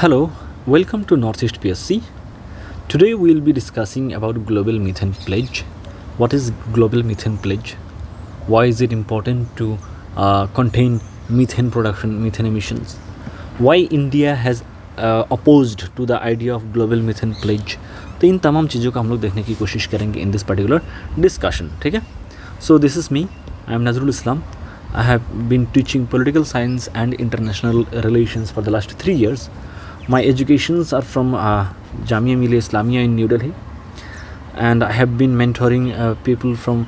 Hello, welcome to Northeast PSC. Today we will be discussing about Global Methane Pledge. What is Global Methane Pledge? Why is it important to contain methane production, methane emissions? Why India has opposed to the idea of Global Methane Pledge? तो इन तमाम चीज़ों को हम लोग देखने की कोशिश करेंगे in this particular discussion. ठीक है? So this is me. I am Nazrul Islam. I have been teaching political science and international relations for the last 3 years. My educations are from Jamia Millia Islamia in New Delhi, and I have been mentoring people from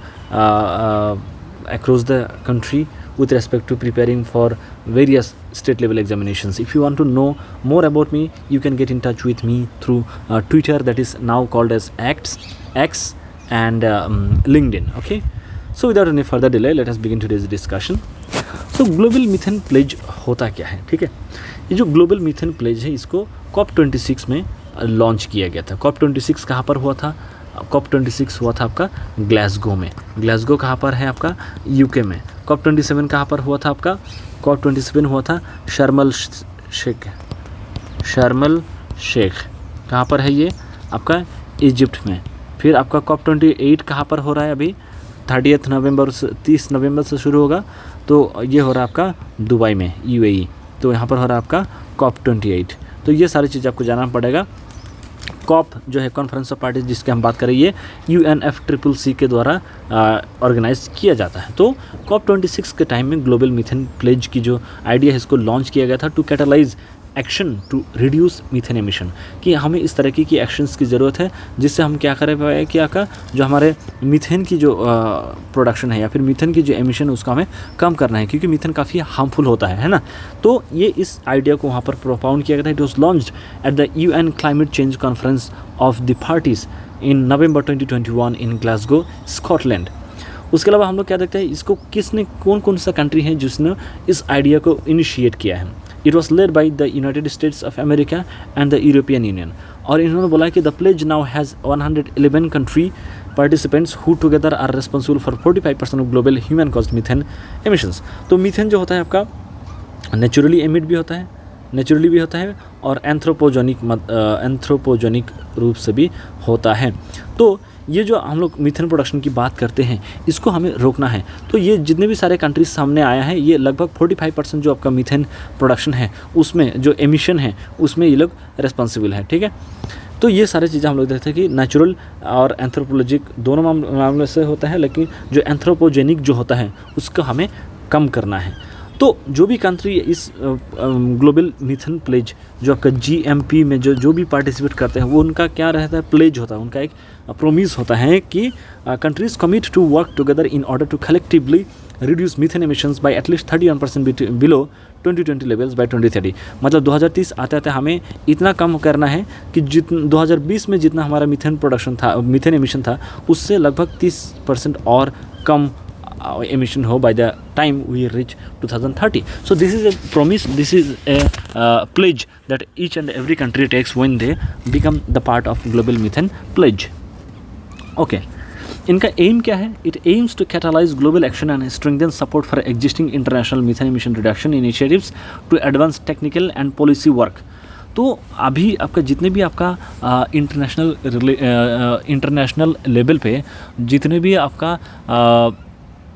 across the country with respect to preparing for various state level examinations. If you want to know more about me, you can get in touch with me through Twitter, that is now called as X, and LinkedIn. Okay, so without any further delay, let us begin today's discussion. So global methane pledge होता क्या है? ठीक है, ये जो global methane pledge है इसको COP26 में लॉन्च किया गया था. COP26 कहाँ पर हुआ था? COP26 हुआ था आपका ग्लासगो में. ग्लासगो कहाँ पर है? आपका यूके में. COP27 कहाँ पर हुआ था? आपका COP27 हुआ था शर्मल शेख. कहाँ पर है ये? आपका इजिप्ट में. फिर आपका COP28 कहाँ पर हो रहा है? अभी 30 नवंबर से शुरू होगा, तो ये हो रहा है आपका दुबई में, UAE. तो यहाँ पर हो रहा है आपका COP28. तो ये सारी चीज़ आपको जानना पड़ेगा. कॉप जो है कॉन्फ्रेंस ऑफ पार्टीज जिसकी हम बात करें, ये UNFCCC के द्वारा ऑर्गेनाइज किया जाता है. तो COP26 के टाइम में ग्लोबल मीथेन प्लेज की जो आइडिया है इसको लॉन्च किया गया था to catalyse action to reduce methane emission, कि हमें इस तरह की एक्शंस की ज़रूरत है जिससे हम क्या करें पाए कि आपका जो हमारे मीथेन की जो प्रोडक्शन है या फिर मीथेन की जो एमिशन है उसको हमें कम करना है, क्योंकि मीथेन काफ़ी हार्मफुल होता है ना. तो ये इस आइडिया को वहाँ पर प्रोपाउंड किया गया था. It was launched at the UN climate change conference of the parties in November 2021 in Glasgow, Scotland. उसके अलावा हम लोग क्या देखते हैं, इसको किसने, कौन सा कंट्री है जिसने इस आइडिया को इनिशिएट किया है? It was led by the United States of America and the European Union. और इन्होंने बोला कि the pledge now has 111 country participants who together are responsible for 45% of global human caused methane emissions. तो methane जो होता है आपका naturally emit भी होता है और एंथ्रोपोजेनिक रूप से भी होता है. तो ये जो हम लोग मीथेन प्रोडक्शन की बात करते हैं इसको हमें रोकना है. तो ये जितने भी सारे कंट्रीज सामने आया है, ये लगभग 45% जो आपका मीथेन प्रोडक्शन है उसमें जो एमिशन है उसमें ये लोग रिस्पॉन्सिबल है. ठीक है, तो ये सारी चीज़ें हम लोग देखते हैं कि नेचुरल और एंथ्रोपोलॉजिक दोनों मामले से होता है, लेकिन जो एंथ्रोपोजेनिक जो होता है उसको हमें कम करना है. तो जो भी कंट्री इस ग्लोबल मीथेन प्लेज जो आपका GMP में जो भी पार्टिसिपेट करते हैं वो उनका क्या रहता है? प्लेज होता है, उनका एक प्रोमिस होता है कि countries commit to work together in order to collectively reduce methane emissions by at least 31% below 2020 levels by 2030. मतलब 2030 आते हमें इतना कम करना है कि 2020 में जितना हमारा मीथेन प्रोडक्शन था, मीथेन एमिशन था, उससे लगभग 30% और कम emission ho by the time we reach 2030. So this is a promise, this is a pledge that each and every country takes when they become the part of global methane pledge. Okay, इनका M क्या है? It aims to catalyze global action and strengthen support for existing international methane emission reduction initiatives to advance technical and policy work. तो अभी आपका जितने भी आपका international level पे जितने भी आपका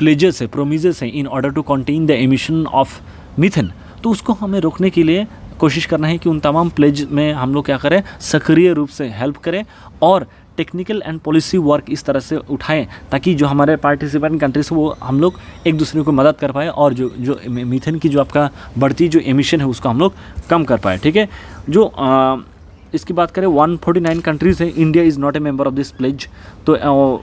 प्लेजेस है, प्रोमिजेस हैं in order to contain the emission of methane, तो उसको हमें रोकने के लिए कोशिश करना है कि उन तमाम प्लेज में हम लोग क्या करें, सक्रिय रूप से हेल्प करें और टेक्निकल एंड पॉलिसी वर्क इस तरह से उठाएं ताकि जो हमारे पार्टिसिपेंट कंट्रीज वो हम लोग एक दूसरे को मदद कर पाए और जो मीथेन की जो आपका बढ़ती जो एमिशन है उसको हम लोग कम कर पाए. ठीक है, जो इसकी बात करें 149 कंट्रीज़ है. India is not a member of this pledge. तो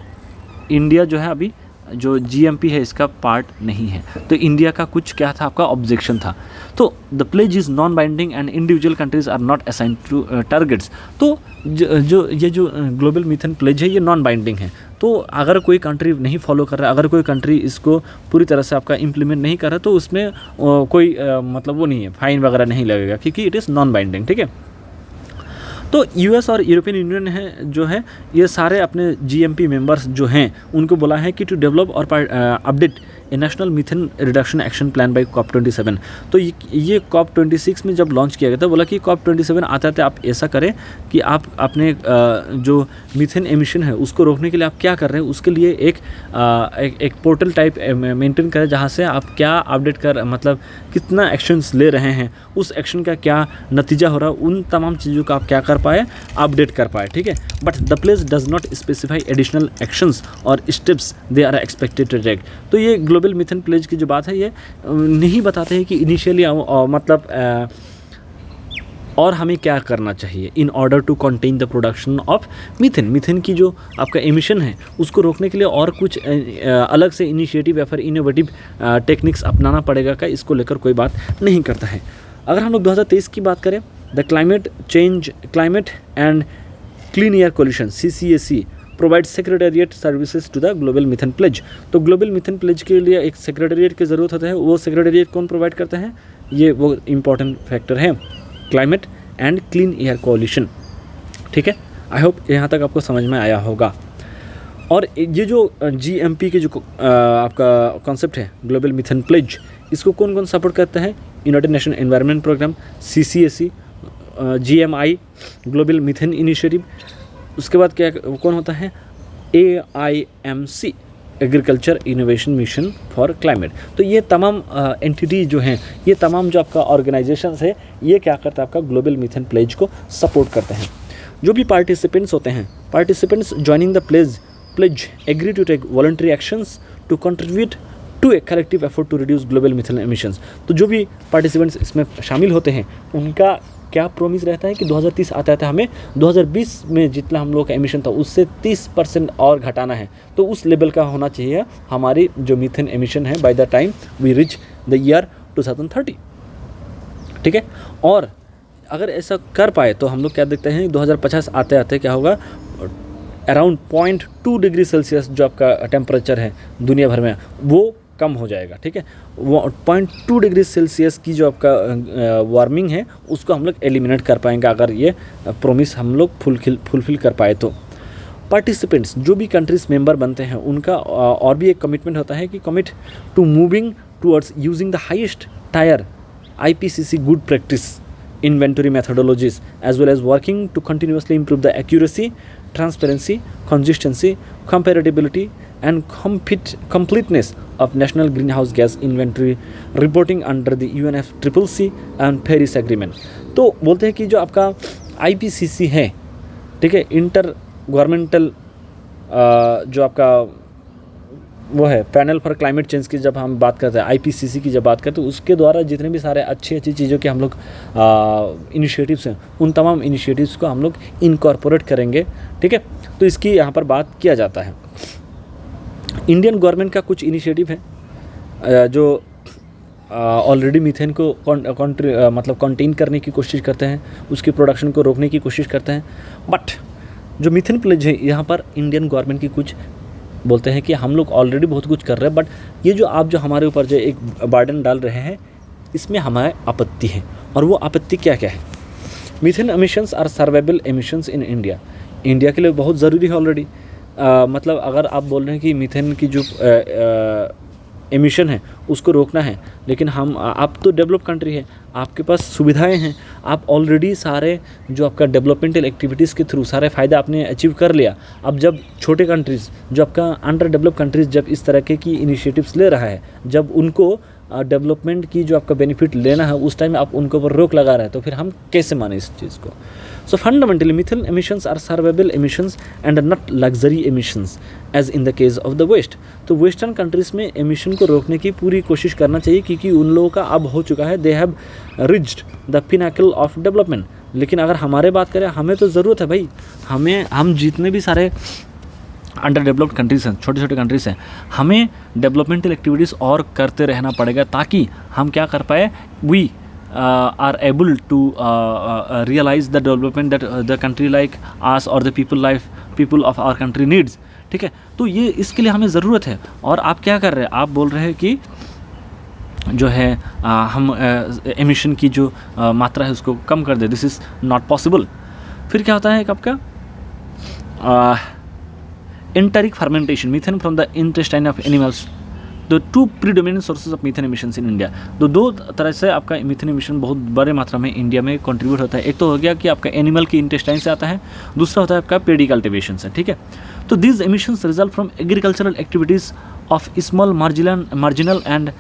इंडिया जो है अभी जो GMP है इसका पार्ट नहीं है. तो इंडिया का कुछ क्या था, आपका ऑब्जेक्शन था. तो the pledge is non binding and individual countries are not assigned to targets. तो जो ग्लोबल मीथेन प्लेज है ये नॉन बाइंडिंग है. तो अगर कोई कंट्री नहीं फॉलो कर रहा है, अगर कोई कंट्री इसको पूरी तरह से आपका इम्प्लीमेंट नहीं कर रहा, तो उसमें कोई मतलब वो नहीं है, फाइन वगैरह नहीं लगेगा, क्योंकि इट इज़ नॉन बाइंडिंग. ठीक है, तो US और यूरोपियन यूनियन है जो है ये सारे अपने GMP मेंबर्स जो हैं उनको बोला है कि टू डेवलप और update a national methane reduction action plan by COP27। तो ये COP26 में जब लॉन्च किया गया था, बोला कि COP27 आते आते आप ऐसा करें कि आप अपने जो मीथेन एमिशन है उसको रोकने के लिए आप क्या कर रहे हैं, उसके लिए एक पोर्टल टाइप मेंटेन करें, जहाँ से आप क्या अपडेट कर मतलब कितना एक्शंस ले रहे हैं, उस एक्शन का क्या नतीजा हो रहा है, उन तमाम चीज़ों का आप क्या कर पाए, अपडेट कर पाए, ठीक है। But the pledge does not specify additional actions और steps they are expected to take. तो ये ग्लोबल मीथेन प्लेज की जो बात है, ये नहीं बताते हैं कि इनिशियली मतलब और हमें क्या करना चाहिए in order to contain the production of methane. Methane की जो आपका एमिशन है उसको रोकने के लिए और कुछ अलग से इनिशिएटिव या फिर इनोवेटिव टेक्निक्स अपनाना पड़ेगा का, इसको लेकर कोई बात नहीं करता है। अगर हम लोग 2023 की बात करें, the climate and clean air coalition CCAC provide secretariat services to the global methane pledge. तो ग्लोबल मीथेन प्लेज के लिए एक सेक्रेटेरिएट की ज़रूरत होता है। वो सेक्रेटेरिएट कौन प्रोवाइड करता है, ये वो इम्पॉर्टेंट फैक्टर है, climate and clean air coalition, ठीक है। आई होप यहाँ तक आपको समझ में आया होगा। और ये जो GMP के जो आपका कॉन्सेप्ट है ग्लोबल मीथेन प्लेज, इसको कौन कौन सपोर्ट करता है, United Nation Environment Programme, CCAC, GMI global methane initiative. उसके बाद क्या कौन होता है, AIMC agriculture innovation mission for climate. तो ये तमाम एंटिटी जो हैं, ये तमाम जो आपका ऑर्गेनाइजेशंस है, ये क्या करता है, आपका ग्लोबल मीथेन प्लेज को सपोर्ट करते हैं। जो भी पार्टिसिपेंट्स होते हैं, participants joining the pledge agree to take voluntary actions to contribute to a collective effort to reduce global methane emissions. तो जो भी पार्टिसिपेंट्स इसमें शामिल होते हैं, उनका क्या प्रोमिस रहता है कि 2030 आता है, हमें 2020 में जितना हम लोग का एमिशन था उससे 30% और घटाना है। तो उस लेवल का होना चाहिए हमारी जो मीथेन एमिशन है by the time we reach the year 2030, ठीक है। और अगर ऐसा कर पाए तो हम लोग क्या देखते हैं, 2050 आते आते क्या होगा, अराउंड 0.2 डिग्री सेल्सियस जो आपका टेम्परेचर है दुनिया भर में, वो कम हो जाएगा, ठीक है। वो 0.2 डिग्री सेल्सियस की जो आपका वार्मिंग है उसको हम लोग एलिमिनेट कर पाएंगे, अगर ये प्रोमिस हम लोग फुलफिल कर पाए तो। पार्टिसिपेंट्स जो भी कंट्रीज मेंबर बनते हैं, उनका और भी एक कमिटमेंट होता है कि commit to moving towards using the highest tier IPCC good practice inventory methodologies, as well as working to continuously improve the accuracy, transparency, consistency, comparability and completeness of national greenhouse gas inventory reporting under the UNFCCC and Paris Agreement। तो बोलते हैं कि जो आपका IPCC है, ठीक है, inter governmental जो आपका वो है पैनल फॉर क्लाइमेट चेंज की जब हम बात करते हैं, IPCC की जब बात करते हैं, उसके द्वारा जितने भी सारे अच्छी चीज़ों के हम लोग इनिशिएटिव्स हैं, उन तमाम इनिशिएटिव्स को हम लोग इनकॉर्पोरेट करेंगे, ठीक है। तो इसकी यहाँ पर बात किया जाता है। इंडियन गवर्नमेंट का कुछ इनिशिएटिव है जो ऑलरेडी मीथेन को मतलब कंटेन करने की कोशिश करते हैं, उसकी प्रोडक्शन को रोकने की कोशिश करते हैं। बट जो मीथेन प्लेज है, यहाँ पर इंडियन गवर्नमेंट की कुछ बोलते हैं कि हम लोग ऑलरेडी बहुत कुछ कर रहे हैं, बट ये जो आप जो हमारे ऊपर जो एक बर्डन डाल रहे हैं, इसमें हमारे आपत्ति है। और वो आपत्ति क्या क्या है, methane emissions are survival emissions in India. India के लिए बहुत ज़रूरी है ऑलरेडी। मतलब अगर आप बोल रहे हैं कि मीथेन की जो एमिशन है उसको रोकना है, लेकिन आप तो डेवलप कंट्री है, आपके पास सुविधाएं हैं, आप ऑलरेडी सारे जो आपका डेवलपमेंटल एक्टिविटीज़ के थ्रू सारे फ़ायदे आपने अचीव कर लिया। अब जब छोटे कंट्रीज़ जो आपका अंडर डेवलप कंट्रीज़ जब इस तरह की इनिशिएटिव्स ले रहा है, जब उनको डेवलपमेंट की जो आपका बेनिफिट लेना है, उस टाइम आप उनके ऊपर रोक लगा रहे हैं, तो फिर हम कैसे माने इस चीज़ को। So fundamentally methane emissions are survival emissions and not luxury emissions as in the case of the West. तो वेस्टर्न कंट्रीज़ में एमिशन को रोकने की पूरी कोशिश करना चाहिए, क्योंकि उन लोगों का अब हो चुका है, they have reached the pinnacle of development. लेकिन अगर हमारे बात करें, हमें तो ज़रूरत है भाई, हम जितने भी सारे अंडर डेवलप्ड कंट्रीज़ हैं, छोटे छोटे कंट्रीज़ हैं, हमें डेवलपमेंटल एक्टिविटीज़ और करते रहना पड़ेगा, ताकि हम क्या कर पाए, we are able to realise the development that the country like us और the people of our country needs, ठीक है। तो ये इसके लिए हमें ज़रूरत है। और आप क्या कर रहे हैं, आप बोल रहे हैं कि जो है हम एमिशन की जो मात्रा है उसको कम कर दे, दिस इज़ नॉट पॉसिबल। फिर क्या होता है एक आपका enteric fermentation, methane from the intestine of animals the two predominant sources of methane emissions in India. तो दो तरह से आपका मीथेन एमिशन बहुत बड़े मात्रा में इंडिया में कंट्रीब्यूट होता है। एक तो हो गया कि आपका एनिमल की इंटेस्टाइन से आता है, दूसरा होता है आपका पेडी कल्टिवेशन से, ठीक है। तो these emissions result from agricultural activities of small marginal and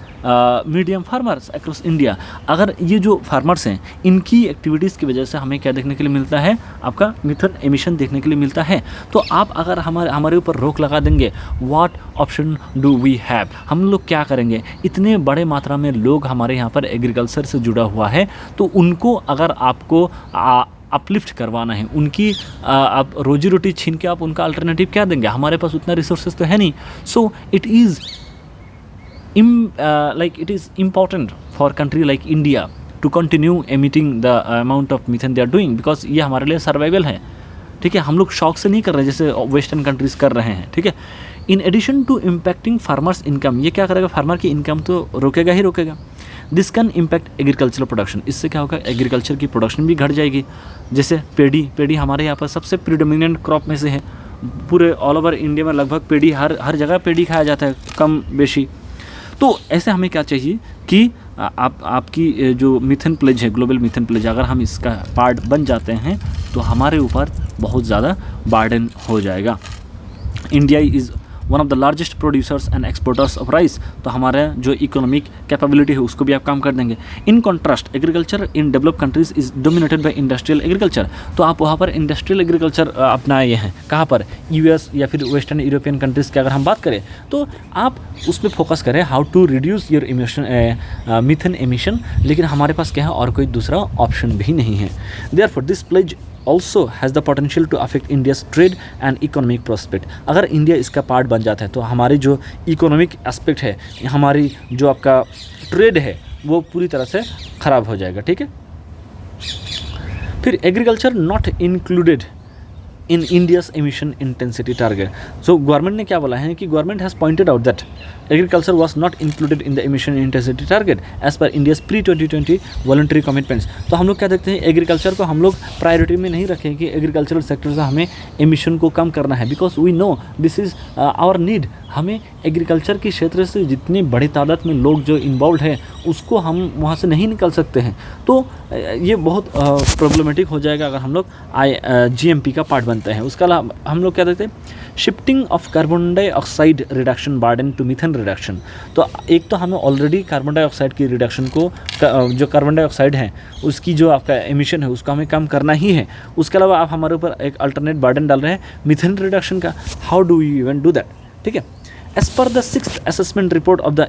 medium farmers across India. अगर ये जो फार्मर्स हैं इनकी एक्टिविटीज़ की वजह से हमें क्या देखने के लिए मिलता है, आपका मीथेन एमिशन देखने के लिए मिलता है। तो आप अगर हमारे ऊपर रोक लगा देंगे, what option do we have, हम लोग क्या करेंगे। इतने बड़े मात्रा में लोग हमारे यहाँ पर एग्रीकल्चर से जुड़ा हुआ है, तो उनको अगर आपको अपलिफ्ट करवाना है, उनकी आप रोजी रोटी छीन के आप उनका अल्टरनेटिव क्या देंगे। हमारे पास उतना रिसोर्सेज तो है नहीं। So it is it is important for country like India to continue emitting the amount of methane they are doing, because ये हमारे लिए सर्वाइवल है, ठीक है। हम लोग शौक से नहीं कर रहे हैं जैसे वेस्टर्न कंट्रीज कर रहे हैं, ठीक है। In addition to impacting farmers income, ये क्या करेगा, फार्मर की इनकम तो रोकेगा ही रोकेगा। This can impact agricultural production, इससे क्या होगा, एग्रीकल्चर की प्रोडक्शन भी घट जाएगी। जैसे पेडी हमारे यहाँ पर सबसे प्रीडोमिनेंट क्रॉप में से है, पूरे ऑल ओवर इंडिया में लगभग पेडी हर जगह पेडी खाया जाता है कम बेशी। तो ऐसे हमें क्या चाहिए कि आपकी जो मीथेन प्लेज है, ग्लोबल मीथेन प्लेज, अगर हम इसका पार्ट बन जाते हैं तो हमारे ऊपर बहुत ज़्यादा बर्डन हो जाएगा। India is one of the largest producers and exporters of rice, तो हमारा जो इकोनॉमिक कैपेबिलिटी है उसको भी आप काम कर देंगे। In contrast agriculture in developed countries is dominated by industrial agriculture, तो आप वहाँ पर इंडस्ट्रियल एग्रीकल्चर अपनाए हैं। कहाँ पर, यूएस या फिर वेस्टर्न यूरोपियन कंट्रीज़ की अगर हम बात करें तो आप उस पर फोकस करें, how to reduce your methane emission. लेकिन हमारे पास क्या है, और कोई दूसरा ऑप्शन भी नहीं है। Therefore this pledge also has the potential to affect India's trade and economic prospect। अगर इंडिया इसका पार्ट बन जाता है तो हमारी जो इकोनॉमिक एस्पेक्ट है, हमारी जो आपका ट्रेड है, वो पूरी तरह से ख़राब हो जाएगा, ठीक है। फिर agriculture not included in India's emission intensity target. So government ने क्या बोला है कि government has pointed out that agriculture was not included in the emission intensity target as per India's प्री-2020 वॉलंटरी कमिटमेंट्स। तो हम लोग क्या देखते हैं, एग्रीकल्चर को हम लोग प्रायोरिटी में नहीं रखें कि एग्रीकल्चरल सेक्टर से हमें एमिशन को कम करना है, because we know this is our need. हमें एग्रीकल्चर के क्षेत्र से जितनी बड़ी तादाद में लोग जो इन्वॉल्व है उसको हम वहाँ से नहीं निकल सकते हैं। तो ये बहुत प्रॉब्लमेटिक हो जाएगा अगर हम लोग GMP का पार्ट बनते हैं। उसका हम लोग क्या देखते हैं, shifting of carbon dioxide reduction burden to methane reduction. तो एक तो हमें ऑलरेडी कार्बन डाइऑक्साइड की रिडक्शन को, जो कार्बन डाइऑक्साइड है उसकी जो आपका एमिशन है उसको हमें कम करना ही है। उसके अलावा आप हमारे ऊपर एक अल्टरनेट बर्डन डाल रहे हैं मीथेन रिडक्शन का। How do you even do that, ठीक है। As per the 6th assessment report of the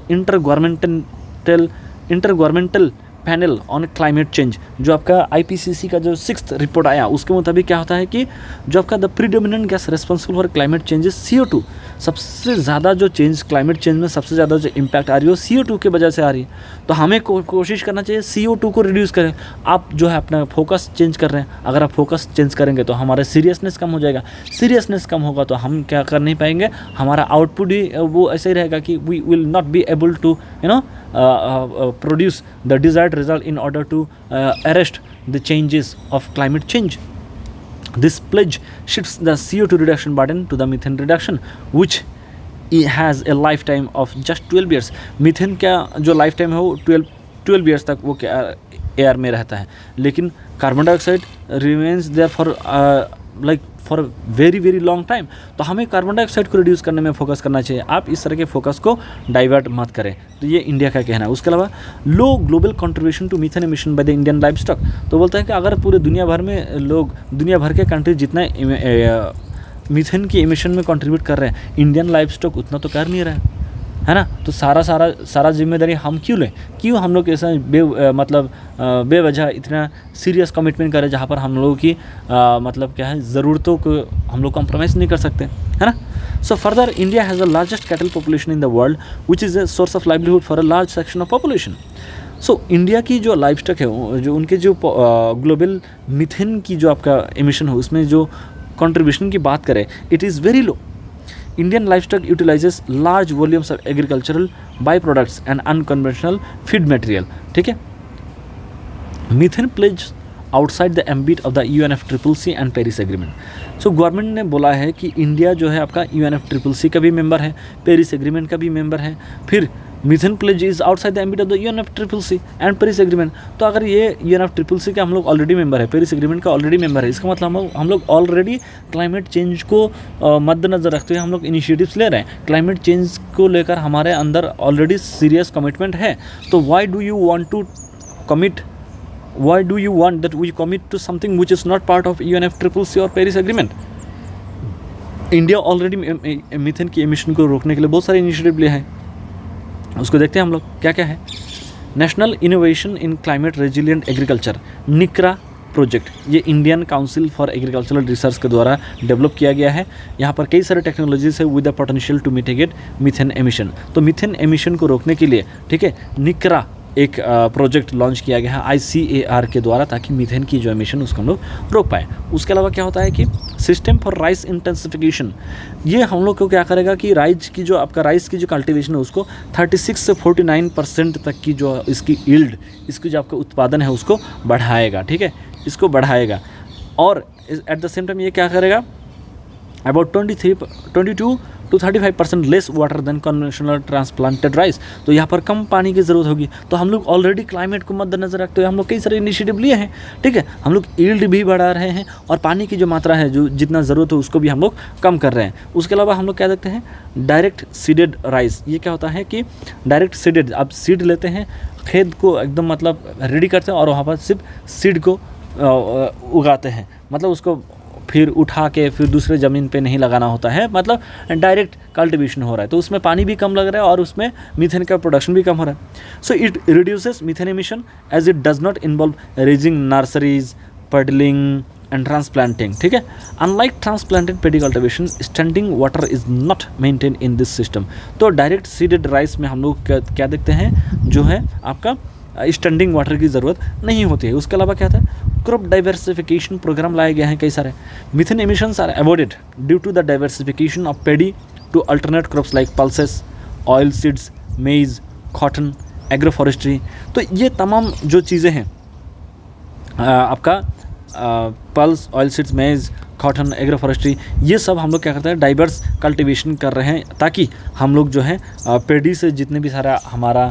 intergovernmental panel on climate change, जो आपका IPCC का जो 6th रिपोर्ट आया उसके मुताबिक क्या होता है कि जो आपका the predominant gas responsible for climate change is CO2। सबसे ज़्यादा जो चेंज, क्लाइमेट चेंज में सबसे ज़्यादा जो इम्पैक्ट आ रही है वो CO2 की वजह से आ रही है। तो हमें कोशिश करना चाहिए CO2 को रिड्यूस करें। आप जो है अपना फोकस चेंज कर रहे हैं, अगर आप फोकस चेंज करेंगे तो हमारा सीरियसनेस कम हो जाएगा। सीरियसनेस कम होगा तो हम क्या कर नहीं पाएंगे, हमारा आउटपुट ही वो ऐसे ही रहेगा कि we will not be able to produce the desired result in order to arrest the changes of climate change. This pledge shifts the CO2 reduction burden to the methane reduction, which has a lifetime of just 12 years. Methane का जो life time है वो 12 years तक वो air में रहता है, लेकिन carbon dioxide remains there for very very long time. तो हमें कार्बन डाइऑक्साइड को रिड्यूस करने में फोकस करना चाहिए। आप इस तरह के फोकस को डाइवर्ट मत करें। तो ये इंडिया का कहना है। उसके अलावा low global contribution to methane emission by the Indian livestock, तो बोलता है कि अगर पूरे दुनिया भर में लोग, दुनिया भर के कंट्री जितना मीथेन की एमिशन में कंट्रीब्यूट कर रहे हैं, इंडियन लाइव स्टॉक उतना तो कर नहीं रहा है ना। तो सारा जिम्मेदारी हम क्यों लें, क्यों हम लोग ऐसा बेवजह इतना सीरियस कमिटमेंट करें जहाँ पर हम लोगों की मतलब क्या है, ज़रूरतों को हम लोग कॉम्प्रोमाइज़ नहीं कर सकते, है ना। So further India has the largest cattle population in the world which is a source of livelihood for a large section of population. So India की जो लाइफ स्टॉक है, जो उनके जो ग्लोबल मीथेन की जो आपका एमिशन है उसमें जो कंट्रीब्यूशन की बात करें, it is very low. Indian livestock utilizes large volumes of agricultural byproducts and unconventional feed material, ठीक है। Methane pledge outside the ambit of the UNFCCC and Paris agreement. So government ने बोला है कि इंडिया जो है आपका UNFCCC का भी मेंबर है, पेरिस एग्रीमेंट का भी मेंबर है, फिर methane pledge is outside the ambit of the UNFCCC and Paris agreement. तो अगर ये UNFCCC का हम लोग ऑलरेडी मेंबर है, पेरिस एग्रीमेंट का ऑलरेडी मेंबर है, इसका मतलब हम लोग ऑलरेडी क्लाइमेट चेंज को मद्देनजर रखते हुए हम लोग इनिशिएटिव्स ले रहे हैं। क्लाइमेट चेंज को लेकर हमारे अंदर ऑलरेडी सीरियस कमिटमेंट है। तो why do you want that we commit to something which is not part of UNFCCC और Paris agreement. India already methane की एमिशन को रोकने के लिए बहुत सारे इनिशिएटिव लिए हैं, उसको देखते हैं हम लोग क्या क्या है। National innovation in climate resilient agriculture NICRA project, ये Indian council for agricultural research के द्वारा डेवलप किया गया है। यहाँ पर कई सारे टेक्नोलॉजीज है with the potential to mitigate methane emission. तो मीथेन एमिशन को रोकने के लिए, ठीक है, निक्रा एक प्रोजेक्ट लॉन्च किया गया है ICAR के द्वारा, ताकि मीथेन की जो एमिशन उसको हम लोग रोक पाए। उसके अलावा क्या होता है कि सिस्टम फॉर राइस इंटेंसिफिकेशन, ये हम लोग को क्या करेगा कि राइस की जो कल्टीवेशन है उसको 36 से 49% तक की जो इसकी यील्ड, इसकी जो आपका उत्पादन है उसको बढ़ाएगा, ठीक है, इसको बढ़ाएगा। और एट द सेम टाइम ये क्या करेगा, about 22 to 35% less water than conventional transplanted rice. तो यहाँ पर कम पानी की ज़रूरत होगी। तो हम लोग ऑलरेडी क्लाइमेट को मद्देनजर रखते हुए हम लोग कई सारे इनिशिएटिव लिए हैं, ठीक है। हम लोग यील्ड भी बढ़ा रहे हैं और पानी की जो मात्रा है, जो जितना ज़रूरत है उसको भी हम लोग कम कर रहे हैं। उसके अलावा हम लोग क्या देखते हैं, डायरेक्ट सीडेड राइस। ये क्या होता है कि डायरेक्ट सीडेड, आप सीड लेते हैं, खेत को एकदम मतलब रेडी करते हैं और वहाँ पर सिर्फ सीड को उगाते हैं, मतलब उसको फिर उठा के फिर दूसरे ज़मीन पे नहीं लगाना होता है, मतलब डायरेक्ट कल्टीवेशन हो रहा है। तो उसमें पानी भी कम लग रहा है और उसमें मीथेन का प्रोडक्शन भी कम हो रहा है। So it reduces methane emission as it does not involve raising nurseries, puddling and transplanting, ठीक है। Unlike transplanted paddy cultivation, standing water is not maintain in this system. तो डायरेक्ट सीडेड राइस में हम लोग क्या देखते हैं, जो है आपका स्टैंडिंग वाटर की ज़रूरत नहीं होती है। उसके अलावा क्या था, क्रॉप डाइवर्सिफिकेशन प्रोग्राम लाए गए हैं कई सारे। Methane emissions are avoided due to the diversification of paddy to alternate crops like pulses, oil seeds, maize, cotton, agroforestry. तो ये तमाम जो चीज़ें हैं आपका pulse, oil seeds, maize, cotton, agroforestry, ये सब हम लोग क्या करते हैं, डाइवर्स कल्टीवेशन कर रहे हैं, ताकि हम लोग जो है पेडी से जितने भी सारा हमारा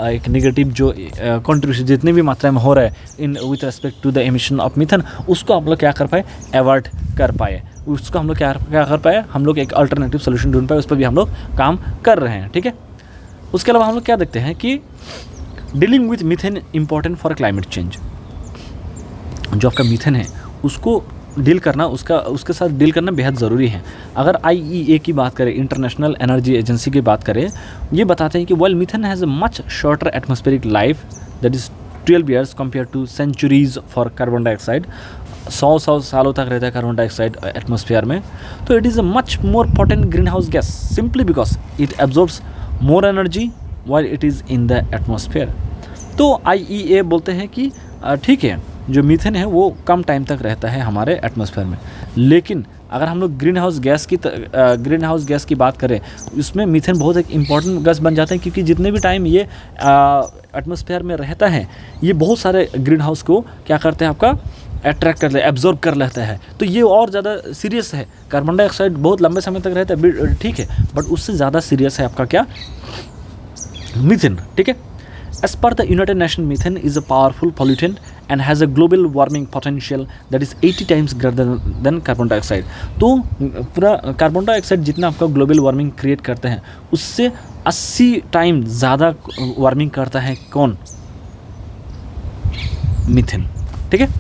एक नेगेटिव जो कंट्रीब्यूशन जितनी भी मात्रा में हो रहा है in with respect to the emission of methane, उसको हम लोग क्या कर पाए, अवॉइड कर पाए। उसको हम लोग क्या कर पाए, हम लोग एक अल्टरनेटिव सोल्यूशन ढूंढ पाए, उस पर भी हम लोग काम कर रहे हैं, ठीक है। उसके अलावा हम लोग क्या देखते हैं कि dealing with methane important for climate change. जो आपका मीथेन है उसको डील करना, उसके साथ डील करना बेहद ज़रूरी है। अगर IEA की बात करें, इंटरनेशनल एनर्जी एजेंसी की बात करें, ये बताते हैं कि well methane has a much shorter atmospheric life that is 12 years compare to centuries for carbon dioxide. 100 सालों तक रहता है कार्बन डाइऑक्साइड एटमॉस्फेयर में। तो it is a much more potent green house gas simply because it absorbs more energy while it is in the atmosphere. तो IEA बोलते हैं कि ठीक है, जो मीथेन है वो कम टाइम तक रहता है हमारे एटमॉस्फेयर में, लेकिन अगर हम लोग ग्रीन हाउस गैस की बात करें, उसमें मीथेन बहुत एक इम्पॉर्टेंट गैस बन जाता है, क्योंकि जितने भी टाइम ये एटमॉस्फेयर में रहता है, ये बहुत सारे ग्रीन हाउस को क्या करते हैं, आपका अट्रैक्ट कर ले, एब्जॉर्ब कर लेता है। तो ये और ज़्यादा सीरियस है। कार्बन डाइऑक्साइड बहुत लंबे समय तक रहता है, ठीक है, बट उससे ज़्यादा सीरियस है आपका क्या, मीथेन, ठीक है। As per the United Nations, methane is a powerful pollutant and has a global warming potential that is 80 times greater than carbon dioxide. तो पूरा कार्बन डाइऑक्साइड जितना आपका ग्लोबल वार्मिंग क्रिएट करते हैं, उससे 80 टाइम ज़्यादा वार्मिंग करता है कौन, मीथेन, ठीक है।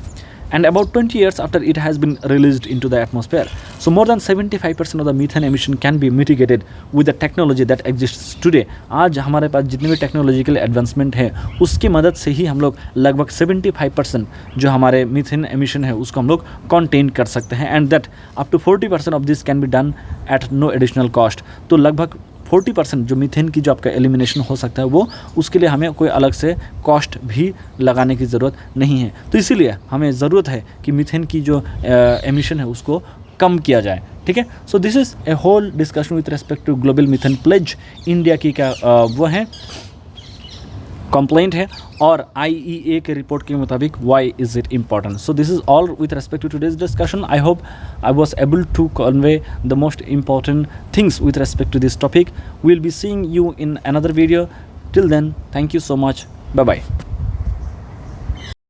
And about 20 years after it has been released into the atmosphere, so more than 75% of the methane emission can be mitigated with the technology that exists today. आज हमारे पास जितने भी टेक्नोलॉजिकल एडवांसमेंट है, उसकी मदद से ही हम लोग लगभग 75% जो हमारे मीथेन एमिशन है उसको हम लोग कंटेन कर सकते हैं, and that up to 40% of this can be done at no additional cost. तो लगभग 40% जो मीथेन की जो आपका एलिमिनेशन हो सकता है, वो उसके लिए हमें कोई अलग से कॉस्ट भी लगाने की ज़रूरत नहीं है। तो इसीलिए हमें ज़रूरत है कि मीथेन की जो एमिशन है उसको कम किया जाए, ठीक है। So this is a whole discussion with respect to global methane pledge. India की क्या वो है कंप्लेंट है और IEA के रिपोर्ट के मुताबिक why is it important. So this is all with respect to today's discussion. I hope I was able to convey the most important things with respect to this topic. We'll be seeing you in another video. Till then, thank you so much. Bye bye.